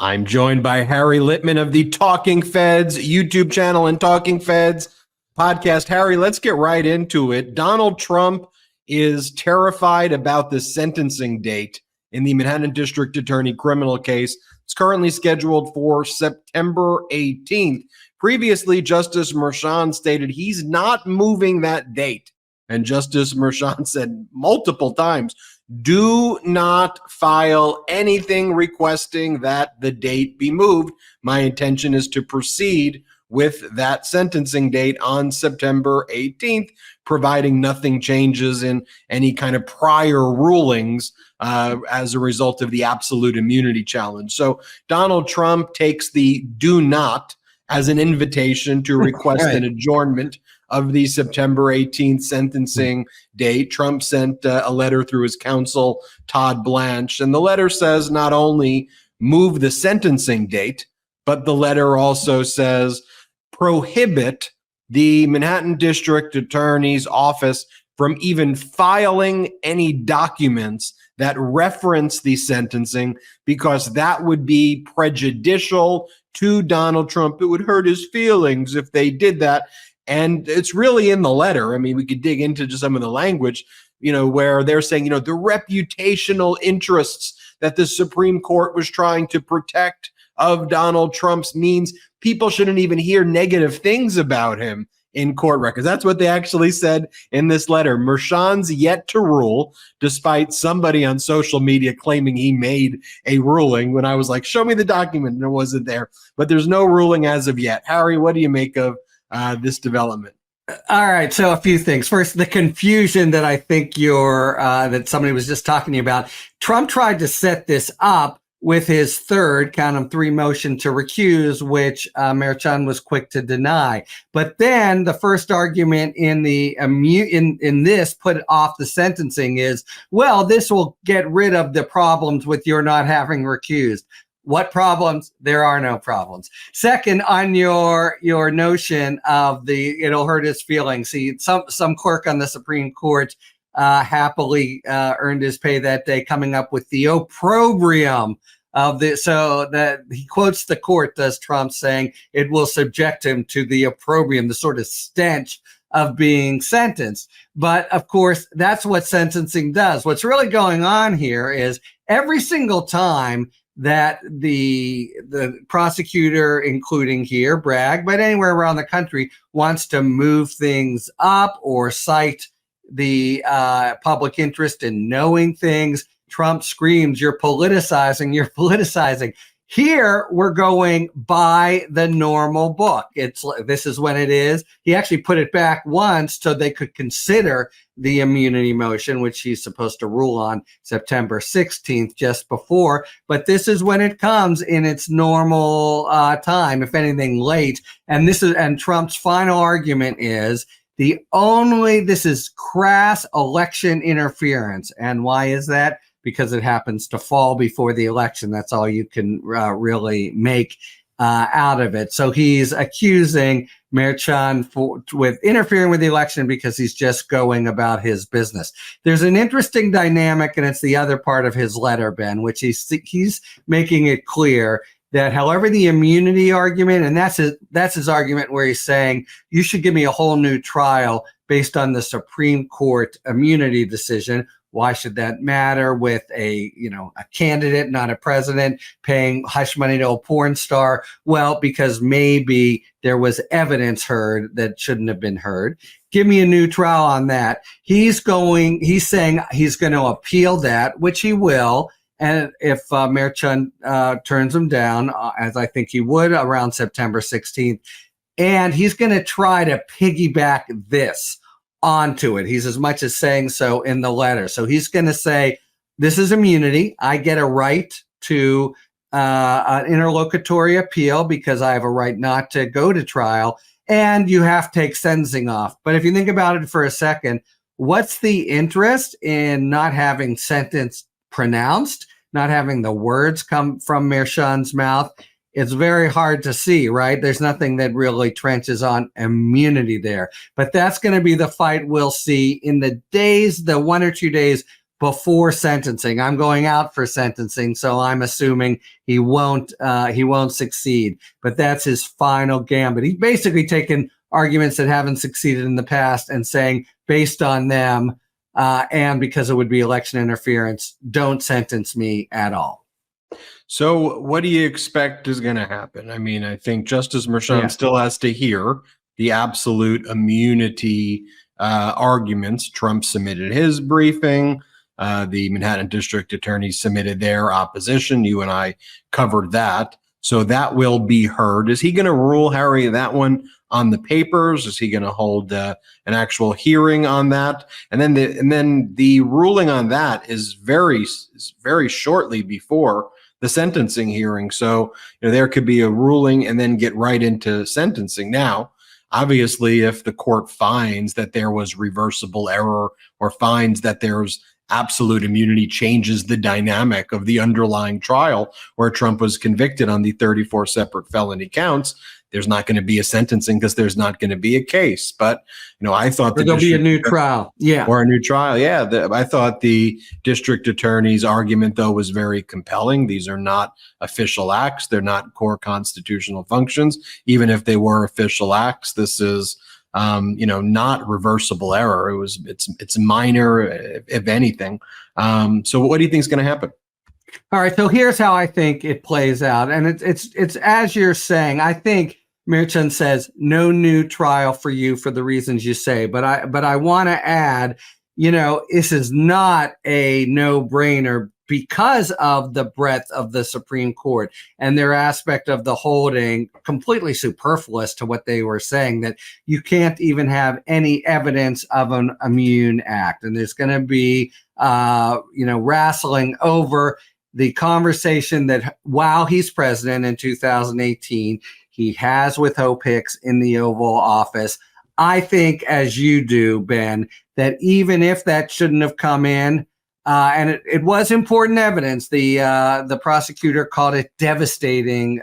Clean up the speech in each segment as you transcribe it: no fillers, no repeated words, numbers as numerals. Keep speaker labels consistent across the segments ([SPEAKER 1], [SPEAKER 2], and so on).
[SPEAKER 1] I'm joined by Harry Littman of the Talking Feds YouTube channel and Talking Feds podcast. Harry, let's get right into it. Donald Trump is terrified about the sentencing date in the Manhattan District Attorney criminal case. It's currently scheduled for September 18th. Previously, Justice Merchan stated he's not moving that date. And Justice Merchan said multiple times, do not file anything requesting that the date be moved. My intention is to proceed with that sentencing date on September 18th, providing nothing changes in any kind of prior rulings as a result of the absolute immunity challenge. So Donald Trump takes the do not as an invitation to request an adjournment of the September 18th sentencing date. Trump sent a letter through his counsel, Todd Blanche, and the letter says not only move the sentencing date, but the letter also says prohibit the Manhattan District Attorney's office from even filing any documents that reference the sentencing, because that would be prejudicial to Donald Trump. It would hurt his feelings if they did that. And it's really in the letter. I mean, we could dig into just some of the language, where they're saying, the reputational interests that the Supreme Court was trying to protect of Donald Trump's means people shouldn't even hear negative things about him in court records. That's what they actually said in this letter. Merchan's yet to rule, despite somebody on social media claiming he made a ruling when I was like, show me the document, and it wasn't there. But there's no ruling as of yet. Harry, what do you make of this development?
[SPEAKER 2] All right. So a few things. First, the confusion that I think that somebody was just talking to you about. Trump tried to set this up with his third, count 'em three, motion to recuse, which Merchan was quick to deny. But then the first argument in this put off the sentencing is, well, this will get rid of the problems with your not having recused. What problems? There are no problems. Second, on your notion of it'll hurt his feelings. See, some clerk on the Supreme Court happily earned his pay that day coming up with the opprobrium of this. So that he quotes the court, does Trump, saying it will subject him to the opprobrium, the sort of stench of being sentenced. But of course, that's what sentencing does. What's really going on here is every single time that the prosecutor, including here, Bragg, but anywhere around the country, wants to move things up or cite the public interest in knowing things, Trump screams, you're politicizing, you're politicizing. Here, we're going by the normal book. This is when it is. He actually put it back once so they could consider the immunity motion, which he's supposed to rule on September 16th, just before. But this is when it comes in its normal time, if anything late. And Trump's final argument is this is crass election interference. And why is that? Because it happens to fall before the election. That's all you can really make out of it. So he's accusing Merchan with interfering with the election because he's just going about his business. There's an interesting dynamic, and it's the other part of his letter, Ben, which he's making it clear that however the immunity argument, and that's his argument where he's saying you should give me a whole new trial based on the Supreme Court immunity decision. Why should that matter with a candidate, not a president, paying hush money to a porn star? Well, because maybe there was evidence heard that shouldn't have been heard. Give me a new trial on that. He's saying he's going to appeal that, which he will. And if Merchan turns him down, as I think he would around September 16th, and he's going to try to piggyback this onto it. He's as much as saying so in the letter. So he's going to say, this is immunity. I get a right to an interlocutory appeal because I have a right not to go to trial. And you have to take sentencing off. But if you think about it for a second, what's the interest in not having sentence pronounced, not having the words come from Merchan's mouth? It's very hard to see, right? There's nothing that really trenches on immunity there. But that's going to be the fight we'll see in the 1 or 2 days before sentencing. I'm going out for sentencing, so I'm assuming he won't succeed. But that's his final gambit. He's basically taken arguments that haven't succeeded in the past and saying, based on them, and because it would be election interference, don't sentence me at all.
[SPEAKER 1] So what do you expect is going to happen? I mean, I think Justice Merchan still has to hear the absolute immunity arguments. Trump submitted his briefing. The Manhattan District Attorney submitted their opposition. You and I covered that. So that will be heard. Is he going to rule, Harry, that one on the papers? Is he going to hold an actual hearing on that? And then the ruling on that is very shortly before the sentencing hearing. So there could be a ruling and then get right into sentencing. Now, obviously, if the court finds that there was reversible error or finds that there's absolute immunity, changes the dynamic of the underlying trial where Trump was convicted on the 34 separate felony counts, there's not going to be a sentencing because there's not going to be a case. But, I thought
[SPEAKER 2] there'll be a new trial. Yeah.
[SPEAKER 1] Or a new trial. Yeah. I thought the district attorney's argument, though, was very compelling. These are not official acts. They're not core constitutional functions. Even if they were official acts, this is not reversible error. It's minor, if anything. So what do you think is going to happen?
[SPEAKER 2] All right. So here's how I think it plays out. And it's as you're saying. I think Merchan says no new trial for you for the reasons you say. But I want to add, this is not a no-brainer because of the breadth of the Supreme Court and their aspect of the holding completely superfluous to what they were saying, that you can't even have any evidence of an immune act. And there's going to be, wrestling over the conversation that while he's president in 2018, he has with Hope Hicks in the Oval Office. I think, as you do, Ben, that even if that shouldn't have come in, and it was important evidence, the prosecutor called it devastating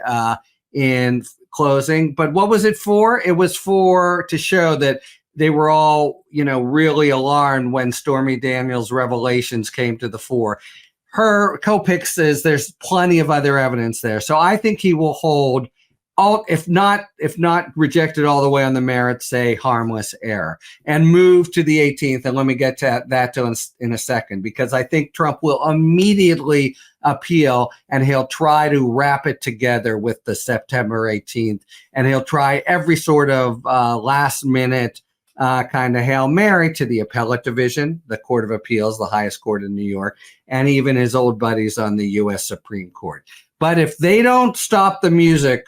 [SPEAKER 2] in closing. But what was it for? It was to show that they were all, really alarmed when Stormy Daniels' revelations came to the fore. Hope Hicks says there's plenty of other evidence there. So I think he will hold all, if not rejected all the way on the merits, say harmless error, and move to the 18th. And let me get to that in a second, because I think Trump will immediately appeal and he'll try to wrap it together with the September 18th. And he'll try every sort of last minute kind of Hail Mary to the appellate division, the Court of Appeals, the highest court in New York, and even his old buddies on the U.S. Supreme Court. But if they don't stop the music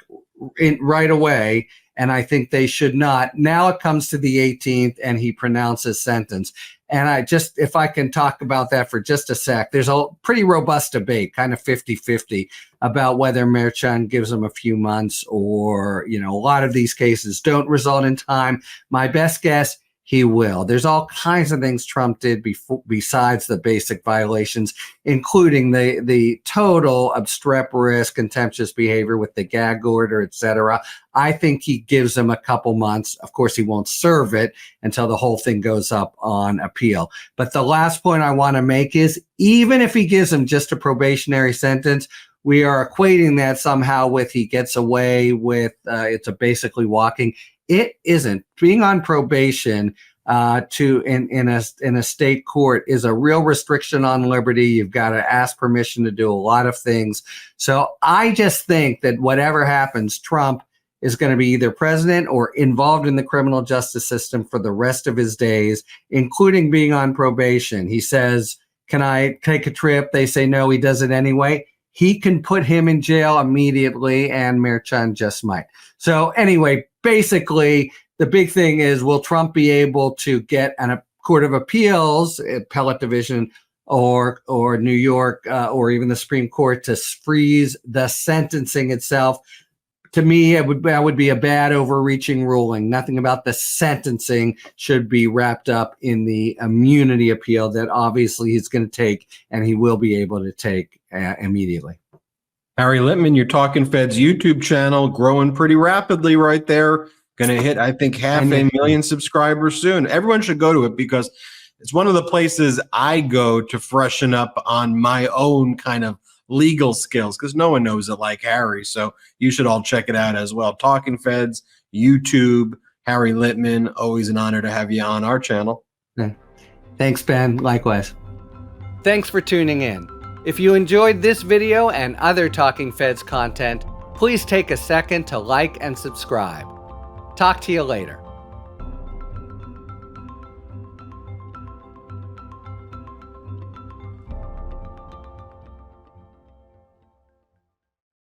[SPEAKER 2] right away, and I think they should not, now it comes to the 18th and he pronounces sentence. And if I can talk about that for just a sec, there's a pretty robust debate, kind of 50-50, about whether Merchan gives him a few months or, a lot of these cases don't result in time. My best guess, he will. There's all kinds of things Trump did besides the basic violations, including the total obstreperous, contemptuous behavior with the gag order, etc. I think he gives him a couple months. Of course, he won't serve it until the whole thing goes up on appeal. But the last point I want to make is, even if he gives him just a probationary sentence, we are equating that somehow with he gets away with it's basically walking. It isn't. Being on probation in a state court is a real restriction on liberty. You've got to ask permission to do a lot of things. So I just think that whatever happens, Trump is going to be either president or involved in the criminal justice system for the rest of his days, including being on probation. He says, "Can I take a trip?" They say no, he does it anyway. He can put him in jail immediately, and Merchan just might. So anyway, basically, the big thing is, will Trump be able to get a Court of Appeals, appellate division, or New York, or even the Supreme Court to freeze the sentencing itself? To me, that would be a bad overreaching ruling. Nothing about the sentencing should be wrapped up in the immunity appeal that obviously he's going to take, and he will be able to take immediately.
[SPEAKER 1] Harry Litman, your Talking Feds YouTube channel, growing pretty rapidly right there. Going to hit, I think, 500,000 subscribers soon. Everyone should go to it because It's one of the places I go to freshen up on my own kind of legal skills because no one knows it like Harry. So you should all check it out as well. Talking Feds, YouTube, Harry Littman. Always an honor to have you on our channel.
[SPEAKER 2] Thanks, Ben. Likewise. Thanks for tuning in. If you enjoyed this video and other Talking Feds content, please take a second to like and subscribe. Talk to you later.